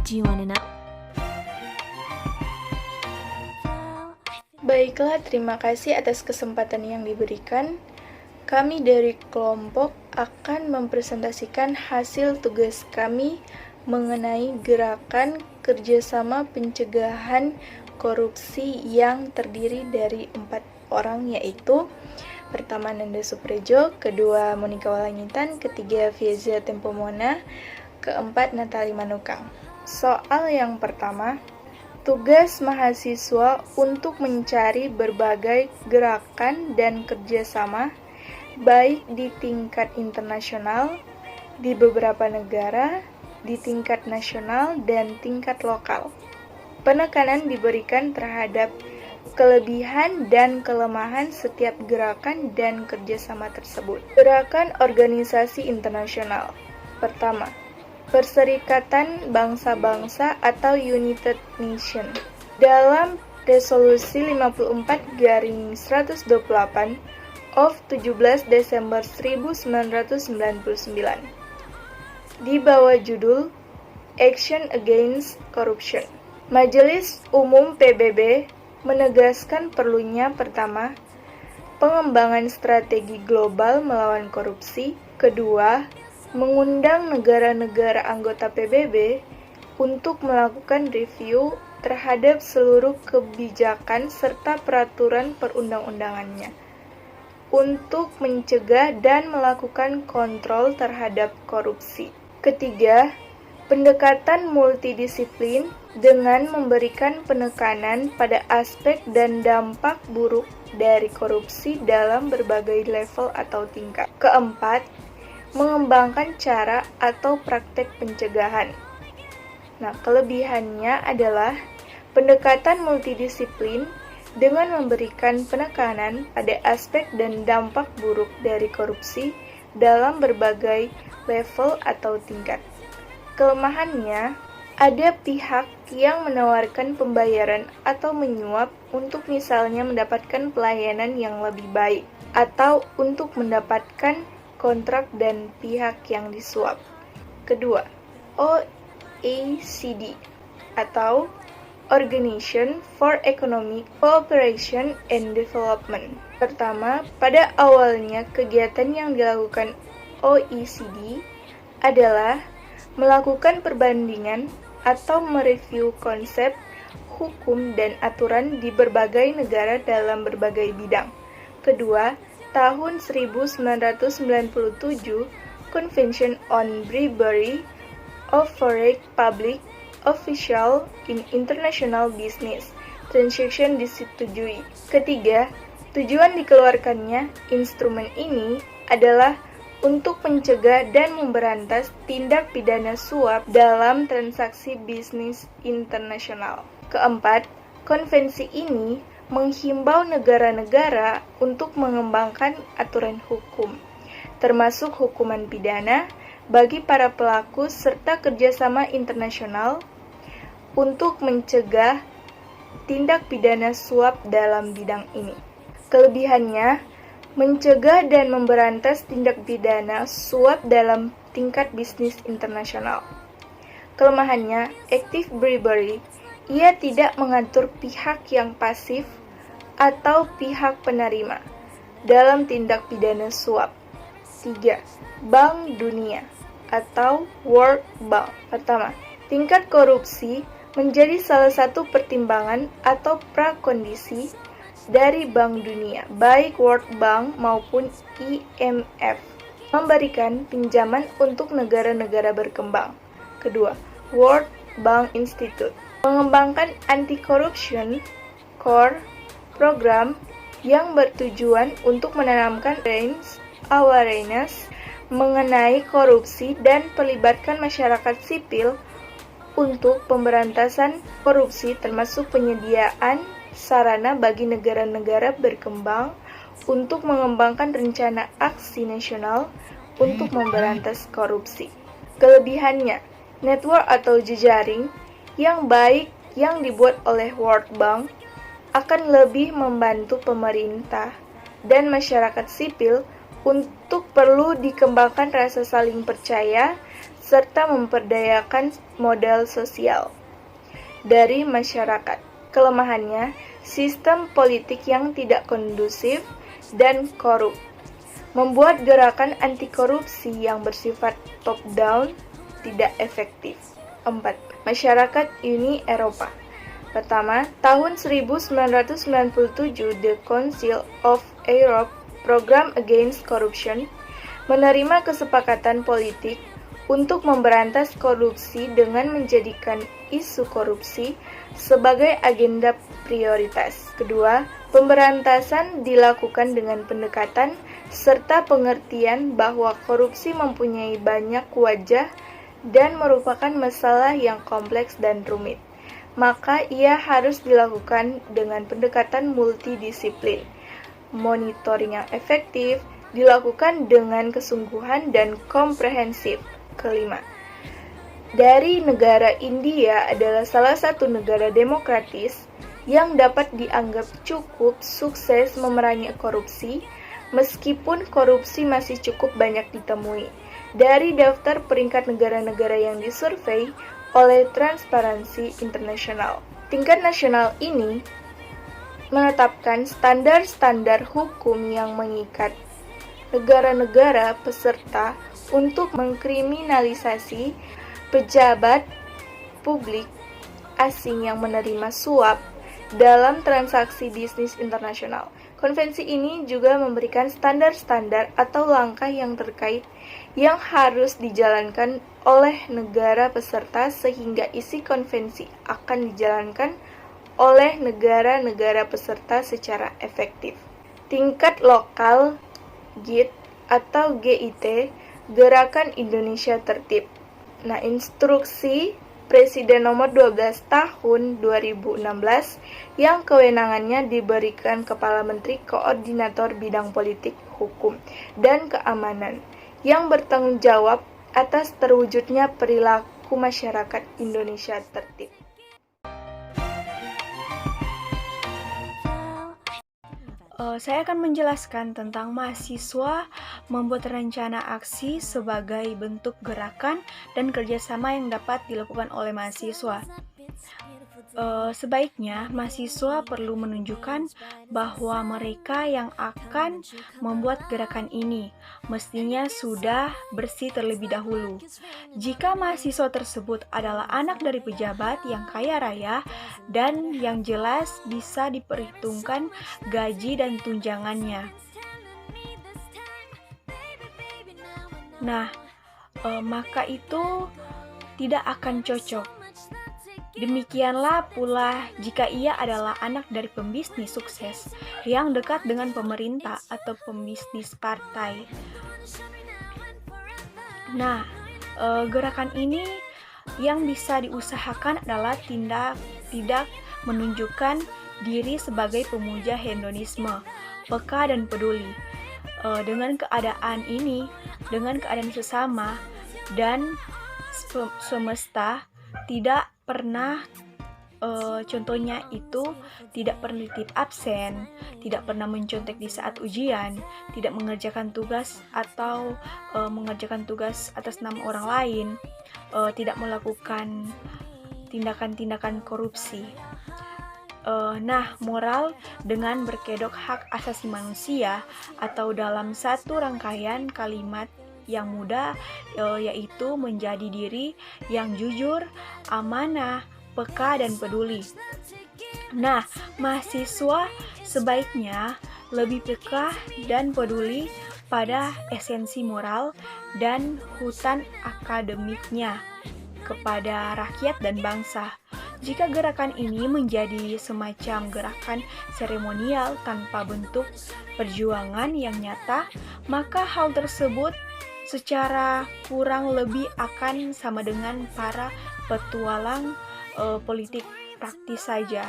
Do you wanna know? Baiklah, terima kasih atas kesempatan yang diberikan. Kami dari kelompok akan mempresentasikan hasil tugas kami mengenai gerakan kerjasama pencegahan korupsi yang terdiri dari 4 orang, yaitu pertama Nanda Suprejo, kedua Monika Walangitan, ketiga Fieza Tempomona, keempat Natali Manukang. Soal yang pertama, tugas mahasiswa untuk mencari berbagai gerakan dan kerjasama, baik di tingkat internasional, di beberapa negara, di tingkat nasional, dan tingkat lokal. Penekanan diberikan terhadap kelebihan dan kelemahan setiap gerakan dan kerjasama tersebut. Gerakan organisasi internasional. Pertama, Perserikatan Bangsa-Bangsa atau United Nations. Dalam Resolusi 54/128 of 17 Desember 1999 di bawah judul Action Against Corruption. Majelis Umum PBB menegaskan perlunya pertama, pengembangan strategi global melawan korupsi, kedua, mengundang negara-negara anggota PBB untuk melakukan review terhadap seluruh kebijakan serta peraturan perundang-undangannya untuk mencegah dan melakukan kontrol terhadap korupsi. Ketiga, pendekatan multidisiplin dengan memberikan penekanan pada aspek dan dampak buruk dari korupsi dalam berbagai level atau tingkat. Keempat, mengembangkan cara atau praktek pencegahan. Nah, kelebihannya adalah pendekatan multidisiplin dengan memberikan penekanan pada aspek dan dampak buruk dari korupsi dalam berbagai level atau tingkat. Kelemahannya, ada pihak yang menawarkan pembayaran atau menyuap untuk misalnya mendapatkan pelayanan yang lebih baik atau untuk mendapatkan kontrak dan pihak yang disuap. Kedua, OECD atau Organization for Economic Cooperation and Development. Pertama, pada awalnya kegiatan yang dilakukan OECD adalah melakukan perbandingan atau mereview konsep, hukum, dan aturan di berbagai negara dalam berbagai bidang. Kedua, tahun 1997, Convention on Bribery of Foreign Public Official in International Business Transaction disetujui. Ketiga, tujuan dikeluarkannya instrumen ini adalah untuk mencegah dan memberantas tindak pidana suap dalam transaksi bisnis internasional. Keempat, konvensi ini menghimbau negara-negara untuk mengembangkan aturan hukum, termasuk hukuman pidana bagi para pelaku serta kerjasama internasional untuk mencegah tindak pidana suap dalam bidang ini. Kelebihannya, mencegah dan memberantas tindak pidana suap dalam tingkat bisnis internasional. Kelemahannya, active bribery, ia tidak mengatur pihak yang pasif atau pihak penerima dalam tindak pidana suap. 3. Bank Dunia atau World Bank. Pertama, tingkat korupsi menjadi salah satu pertimbangan atau prakondisi dari Bank Dunia, baik World Bank maupun IMF, memberikan pinjaman untuk negara-negara berkembang. Kedua, World Bank Institute mengembangkan anti-corruption core program yang bertujuan untuk menanamkan awareness mengenai korupsi dan melibatkan masyarakat sipil untuk pemberantasan korupsi, termasuk penyediaan sarana bagi negara-negara berkembang untuk mengembangkan rencana aksi nasional untuk memberantas korupsi. Kelebihannya, network atau jejaring yang baik yang dibuat oleh World Bank akan lebih membantu pemerintah dan masyarakat sipil untuk perlu dikembangkan rasa saling percaya serta memperdayakan modal sosial dari masyarakat. Kelemahannya, sistem politik yang tidak kondusif dan korup, membuat gerakan anti korupsi yang bersifat top-down tidak efektif. 4. Masyarakat Uni Eropa. Pertama, tahun 1997, The Council of Europe Program Against Corruption menerima kesepakatan politik untuk memberantas korupsi dengan menjadikan isu korupsi sebagai agenda prioritas. Kedua, pemberantasan dilakukan dengan pendekatan serta pengertian bahwa korupsi mempunyai banyak wajah dan merupakan masalah yang kompleks dan rumit. Maka ia harus dilakukan dengan pendekatan multidisiplin. Monitoring yang efektif dilakukan dengan kesungguhan dan komprehensif. Kelima, dari negara India adalah salah satu negara demokratis yang dapat dianggap cukup sukses memerangi korupsi, meskipun korupsi masih cukup banyak ditemui. Dari daftar peringkat negara-negara yang disurvei oleh Transparency International, tingkat nasional ini menetapkan standar-standar hukum yang mengikat negara-negara peserta untuk mengkriminalisasi pejabat publik asing yang menerima suap dalam transaksi bisnis internasional. Konvensi ini juga memberikan standar-standar atau langkah yang terkait yang harus dijalankan oleh negara peserta sehingga isi konvensi akan dijalankan oleh negara-negara peserta secara efektif. Tingkat lokal, GIT atau GIT, Gerakan Indonesia Tertib. Nah, instruksi Presiden nomor 12 tahun 2016 yang kewenangannya diberikan Kepala Menteri Koordinator Bidang Politik, Hukum, dan Keamanan yang bertanggung jawab atas terwujudnya perilaku masyarakat Indonesia tertib. Saya akan menjelaskan tentang mahasiswa membuat rencana aksi sebagai bentuk gerakan dan kerjasama yang dapat dilakukan oleh mahasiswa. Sebaiknya mahasiswa perlu menunjukkan bahwa mereka yang akan membuat gerakan ini mestinya sudah bersih terlebih dahulu. Jika mahasiswa tersebut adalah anak dari pejabat yang kaya raya dan yang jelas bisa diperhitungkan gaji dan tunjangannya. Nah, maka itu tidak akan cocok. Demikianlah pula jika ia adalah anak dari pembisnis sukses yang dekat dengan pemerintah atau pembisnis partai. Nah, gerakan ini yang bisa diusahakan adalah tidak menunjukkan diri sebagai pemuja hedonisme, peka dan peduli dengan keadaan ini, dengan keadaan sesama dan semesta. Tidak pernah, contohnya itu tidak pernah nitip absen, tidak pernah mencontek di saat ujian, tidak mengerjakan tugas atau mengerjakan tugas atas nama orang lain, tidak melakukan tindakan-tindakan korupsi. Nah, moral dengan berkedok hak asasi manusia atau dalam satu rangkaian kalimat yang mudah, yaitu menjadi diri yang jujur, amanah, peka, dan peduli. Nah, mahasiswa sebaiknya lebih peka dan peduli pada esensi moral dan hutan akademiknya kepada rakyat dan bangsa. Jika gerakan ini menjadi semacam gerakan seremonial tanpa bentuk perjuangan yang nyata, maka hal tersebut secara kurang lebih akan sama dengan para petualang politik praktis saja.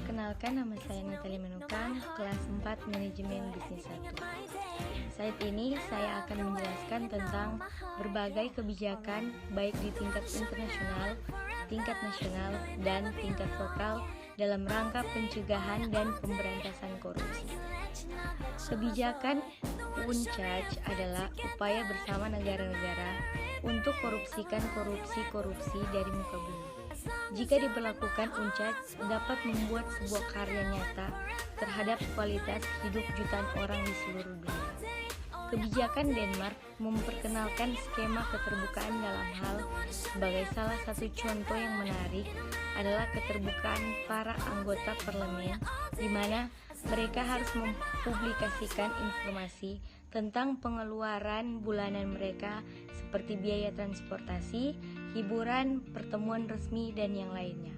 Kenalkan, nama saya Natalie Menukang, kelas 4 Manajemen Bisnis 1. Saat ini saya akan menjelaskan tentang berbagai kebijakan baik di tingkat internasional, tingkat nasional, dan tingkat lokal dalam rangka pencegahan dan pemberantasan korupsi. Kebijakan Uncaj adalah upaya bersama negara-negara untuk korupsikan korupsi dari muka bumi. Jika diberlakukan, Uncaj dapat membuat sebuah karya nyata terhadap kualitas hidup jutaan orang di seluruh dunia. Kebijakan Denmark memperkenalkan skema keterbukaan dalam hal sebagai salah satu contoh yang menarik adalah keterbukaan para anggota parlemen, di mana mereka harus mempublikasikan informasi tentang pengeluaran bulanan mereka seperti biaya transportasi, hiburan, pertemuan resmi, dan yang lainnya.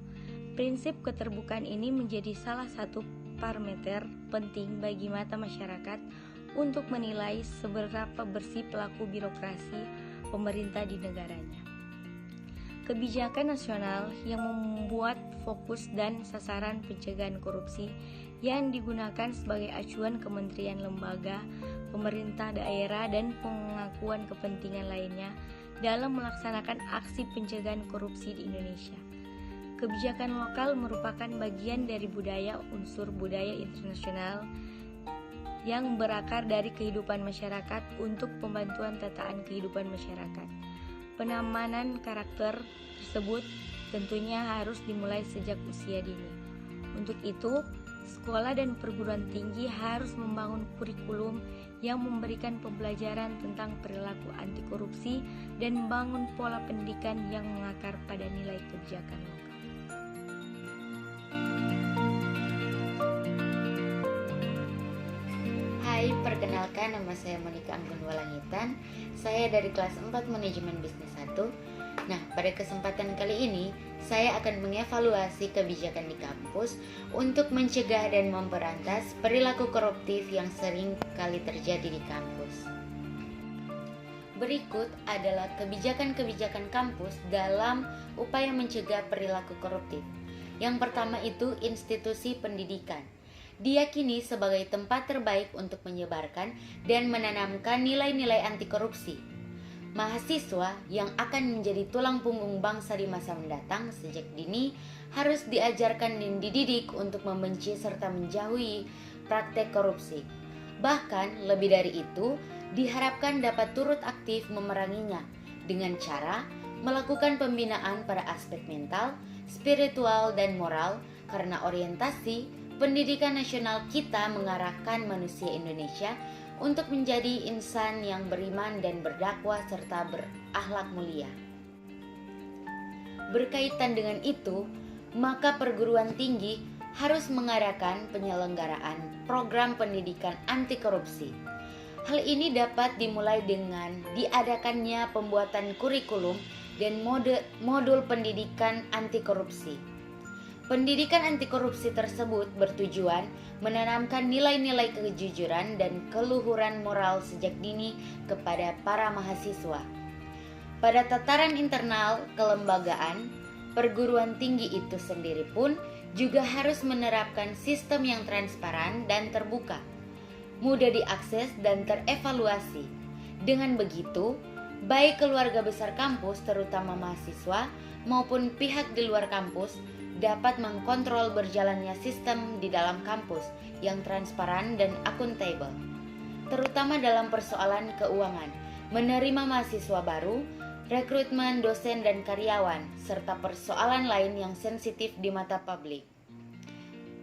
Prinsip keterbukaan ini menjadi salah satu parameter penting bagi mata masyarakat untuk menilai seberapa bersih pelaku birokrasi pemerintah di negaranya. Kebijakan nasional yang membuat fokus dan sasaran pencegahan korupsi yang digunakan sebagai acuan kementerian lembaga, pemerintah daerah, dan pengakuan kepentingan lainnya dalam melaksanakan aksi pencegahan korupsi di Indonesia. Kebijakan lokal merupakan bagian dari unsur budaya internasional yang berakar dari kehidupan masyarakat untuk pembantuan tataan kehidupan masyarakat. Penamanan karakter tersebut tentunya harus dimulai sejak usia dini. Untuk itu, sekolah dan perguruan tinggi harus membangun kurikulum yang memberikan pembelajaran tentang perilaku anti korupsi dan membangun pola pendidikan yang mengakar pada nilai kebijakan lokal. Hai, perkenalkan nama saya Monika Anggun Walangitan. Saya dari kelas 4 Manajemen Bisnis 1. Nah, pada kesempatan kali ini saya akan mengevaluasi kebijakan di kampus untuk mencegah dan memberantas perilaku koruptif yang sering kali terjadi di kampus. Berikut adalah kebijakan-kebijakan kampus dalam upaya mencegah perilaku koruptif. Yang pertama itu institusi pendidikan. Diyakini sebagai tempat terbaik untuk menyebarkan dan menanamkan nilai-nilai anti korupsi. Mahasiswa yang akan menjadi tulang punggung bangsa di masa mendatang sejak dini harus diajarkan dan dididik untuk membenci serta menjauhi praktek korupsi. Bahkan lebih dari itu, diharapkan dapat turut aktif memeranginya dengan cara melakukan pembinaan pada aspek mental, spiritual, dan moral karena orientasi pendidikan nasional kita mengarahkan manusia Indonesia untuk menjadi insan yang beriman dan berdakwah serta berakhlak mulia. Berkaitan dengan itu, maka perguruan tinggi harus mengadakan penyelenggaraan program pendidikan anti korupsi. Hal ini dapat dimulai dengan diadakannya pembuatan kurikulum dan modul pendidikan anti korupsi. Pendidikan anti korupsi tersebut bertujuan menanamkan nilai-nilai kejujuran dan keluhuran moral sejak dini kepada para mahasiswa. Pada tataran internal kelembagaan, perguruan tinggi itu sendiri pun juga harus menerapkan sistem yang transparan dan terbuka, mudah diakses dan terevaluasi. Dengan begitu, baik keluarga besar kampus terutama mahasiswa maupun pihak di luar kampus dapat mengkontrol berjalannya sistem di dalam kampus yang transparan dan akuntabel, terutama dalam persoalan keuangan, menerima mahasiswa baru, rekrutmen dosen dan karyawan, serta persoalan lain yang sensitif di mata publik.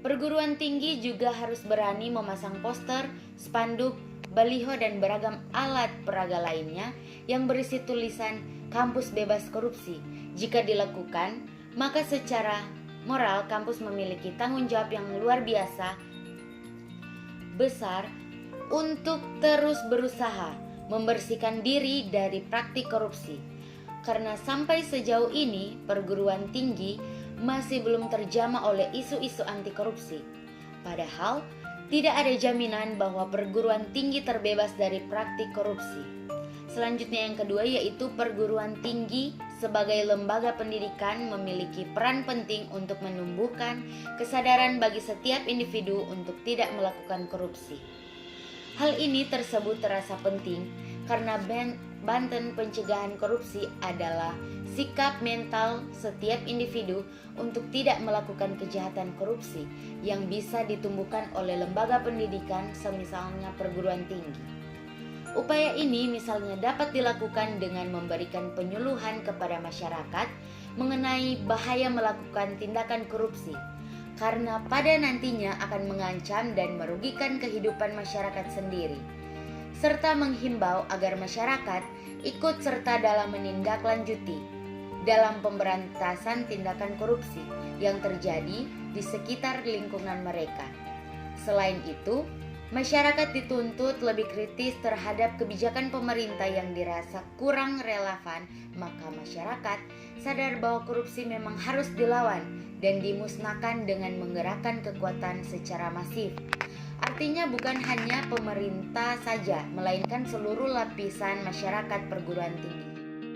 Perguruan tinggi juga harus berani memasang poster, spanduk, baliho, dan beragam alat peraga lainnya yang berisi tulisan kampus bebas korupsi. Jika dilakukan, maka secara moral kampus memiliki tanggung jawab yang luar biasa besar untuk terus berusaha membersihkan diri dari praktik korupsi. Karena sampai sejauh ini perguruan tinggi masih belum terjamah oleh isu-isu anti korupsi. Padahal tidak ada jaminan bahwa perguruan tinggi terbebas dari praktik korupsi. Selanjutnya yang kedua yaitu perguruan tinggi sebagai lembaga pendidikan memiliki peran penting untuk menumbuhkan kesadaran bagi setiap individu untuk tidak melakukan korupsi. Hal ini tersebut terasa penting karena Banten pencegahan korupsi adalah sikap mental setiap individu untuk tidak melakukan kejahatan korupsi yang bisa ditumbuhkan oleh lembaga pendidikan semisalnya perguruan tinggi. Upaya ini misalnya dapat dilakukan dengan memberikan penyuluhan kepada masyarakat mengenai bahaya melakukan tindakan korupsi, karena pada nantinya akan mengancam dan merugikan kehidupan masyarakat sendiri, serta menghimbau agar masyarakat ikut serta dalam menindaklanjuti dalam pemberantasan tindakan korupsi yang terjadi di sekitar lingkungan mereka. Selain itu, masyarakat dituntut lebih kritis terhadap kebijakan pemerintah yang dirasa kurang relevan, maka masyarakat sadar bahwa korupsi memang harus dilawan dan dimusnahkan dengan menggerakkan kekuatan secara masif. Artinya bukan hanya pemerintah saja, melainkan seluruh lapisan masyarakat perguruan tinggi.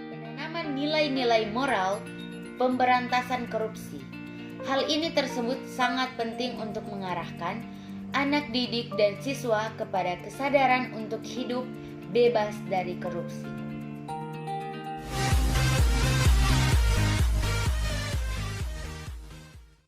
Penanaman nilai-nilai moral pemberantasan korupsi. Hal ini tersebut sangat penting untuk mengarahkan anak didik dan siswa kepada kesadaran untuk hidup bebas dari korupsi.